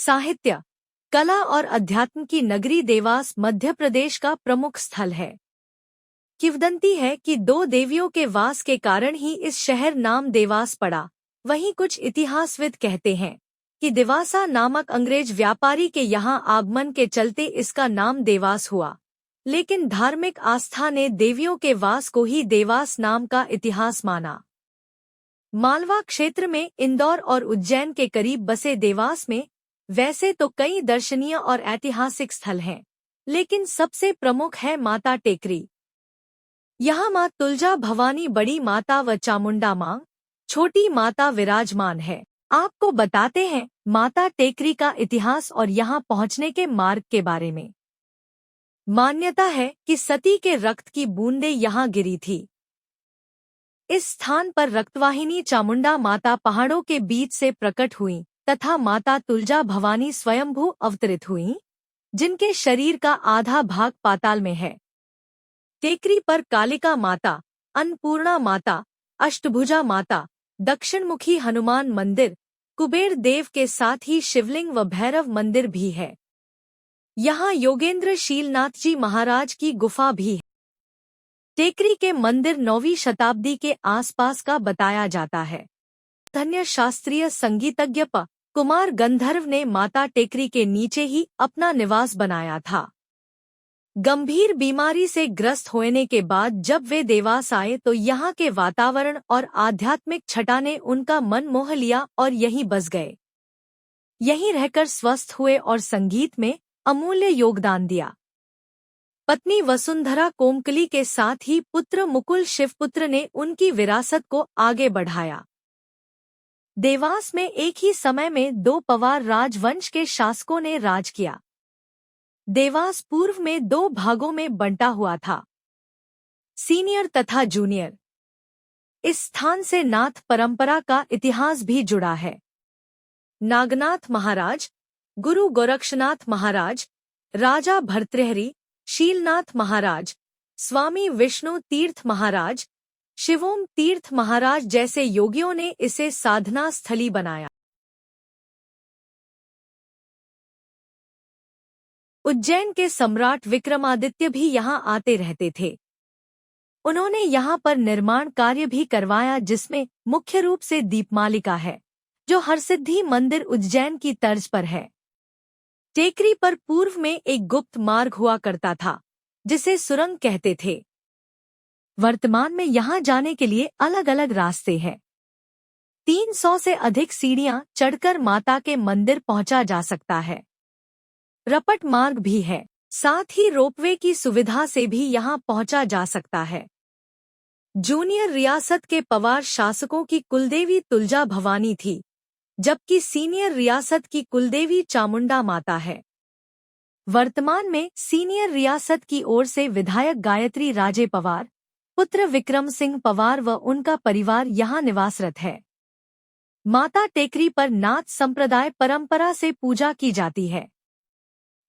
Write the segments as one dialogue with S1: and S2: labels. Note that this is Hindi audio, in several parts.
S1: साहित्य, कला और अध्यात्म की नगरी देवास मध्य प्रदेश का प्रमुख स्थल है। किंवदंती है कि दो देवियों के वास के कारण ही इस शहर नाम देवास पड़ा। वहीं कुछ इतिहासविद कहते हैं कि दिवासा नामक अंग्रेज व्यापारी के यहाँ आगमन के चलते इसका नाम देवास हुआ, लेकिन धार्मिक आस्था ने देवियों के वास को ही देवास नाम का इतिहास माना। मालवा क्षेत्र में इंदौर और उज्जैन के करीब बसे देवास में वैसे तो कई दर्शनीय और ऐतिहासिक स्थल हैं, लेकिन सबसे प्रमुख है माता टेकरी। यहाँ माँ तुलजा भवानी, बड़ी माता व चामुंडा माँ, छोटी माता विराजमान है। आपको बताते हैं माता टेकरी का इतिहास और यहाँ पहुँचने के मार्ग के बारे में। मान्यता है कि सती के रक्त की बूंदें यहाँ गिरी थी। इस स्थान पर रक्तवाहिनी चामुंडा माता पहाड़ों के बीच से प्रकट हुई तथा माता तुलजा भवानी स्वयंभू अवतरित हुईं, जिनके शरीर का आधा भाग पाताल में है। टेकरी पर कालिका माता, अन्नपूर्णा माता, अष्टभुजा माता, दक्षिणमुखी हनुमान मंदिर, कुबेर देव के साथ ही शिवलिंग व भैरव मंदिर भी है। यहाँ योगेंद्र शीलनाथ जी महाराज की गुफा भी है। टेकरी के मंदिर 9वीं शताब्दी के आसपास का बताया जाता है। धन्य शास्त्रीय संगीतज्ञ प. कुमार गंधर्व ने माता टेकरी के नीचे ही अपना निवास बनाया था। गंभीर बीमारी से ग्रस्त होने के बाद जब वे देवास आए तो यहाँ के वातावरण और आध्यात्मिक छटा ने उनका मन मोह लिया और यहीं बस गए। यहीं रहकर स्वस्थ हुए और संगीत में अमूल्य योगदान दिया। पत्नी वसुंधरा कोमकली के साथ ही पुत्र मुकुल शिवपुत्र ने उनकी विरासत को आगे बढ़ाया। देवास में एक ही समय में 2 पवार राजवंश के शासकों ने राज किया। देवास पूर्व में 2 भागों में बंटा हुआ था, सीनियर तथा जूनियर। इस स्थान से नाथ परंपरा का इतिहास भी जुड़ा है। नागनाथ महाराज, गुरु गोरक्षनाथ महाराज, राजा भर्तृहरि, शीलनाथ महाराज, स्वामी विष्णु तीर्थ महाराज, शिवोम तीर्थ महाराज जैसे योगियों ने इसे साधना स्थली बनाया। उज्जैन के सम्राट विक्रमादित्य भी यहाँ आते रहते थे। उन्होंने यहाँ पर निर्माण कार्य भी करवाया, जिसमें मुख्य रूप से दीपमालिका है, जो हरसिद्धि मंदिर उज्जैन की तर्ज पर है। टेकरी पर पूर्व में एक गुप्त मार्ग हुआ करता था, जिसे सुरंग कहते थे। वर्तमान में यहाँ जाने के लिए अलग अलग रास्ते हैं। 300 से अधिक सीढ़ियाँ चढ़कर माता के मंदिर पहुँचा जा सकता है। रपट मार्ग भी है, साथ ही रोपवे की सुविधा से भी यहाँ पहुँचा जा सकता है। जूनियर रियासत के पवार शासकों की कुलदेवी तुलजा भवानी थी, जबकि सीनियर रियासत की कुलदेवी चामुंडा माता है। वर्तमान में सीनियर रियासत की ओर से विधायक गायत्री राजे पवार, पुत्र विक्रम सिंह पवार व उनका परिवार यहाँ निवासरत है। माता टेकरी पर नाथ संप्रदाय परंपरा से पूजा की जाती है,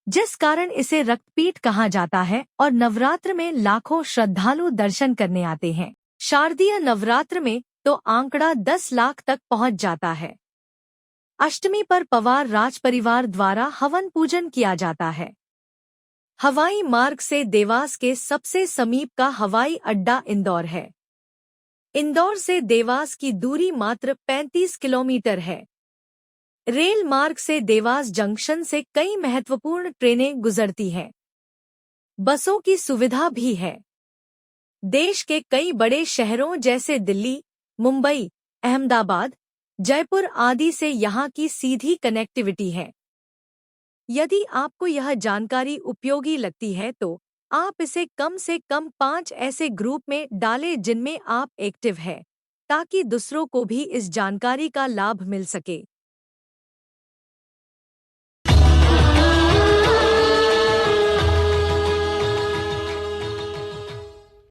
S1: जिस कारण इसे रक्तपीठ कहा जाता है और नवरात्र में लाखों श्रद्धालु दर्शन करने आते हैं। शारदीय नवरात्र में तो आंकड़ा 10 लाख तक पहुंच जाता है। अष्टमी पर पवार राज परिवार द्वारा हवन पूजन किया जाता है। हवाई मार्ग से देवास के सबसे समीप का हवाई अड्डा इंदौर है। इंदौर से देवास की दूरी मात्र 35 किलोमीटर है। रेल मार्ग से देवास जंक्शन से कई महत्वपूर्ण ट्रेनें गुजरती हैं। बसों की सुविधा भी है। देश के कई बड़े शहरों जैसे दिल्ली, मुंबई, अहमदाबाद, जयपुर आदि से यहाँ की सीधी कनेक्टिविटी है। यदि आपको यह जानकारी उपयोगी लगती है तो आप इसे कम से कम 5 ऐसे ग्रुप में डालें जिनमें आप एक्टिव हैं, ताकि दूसरों को भी इस जानकारी का लाभ मिल सके।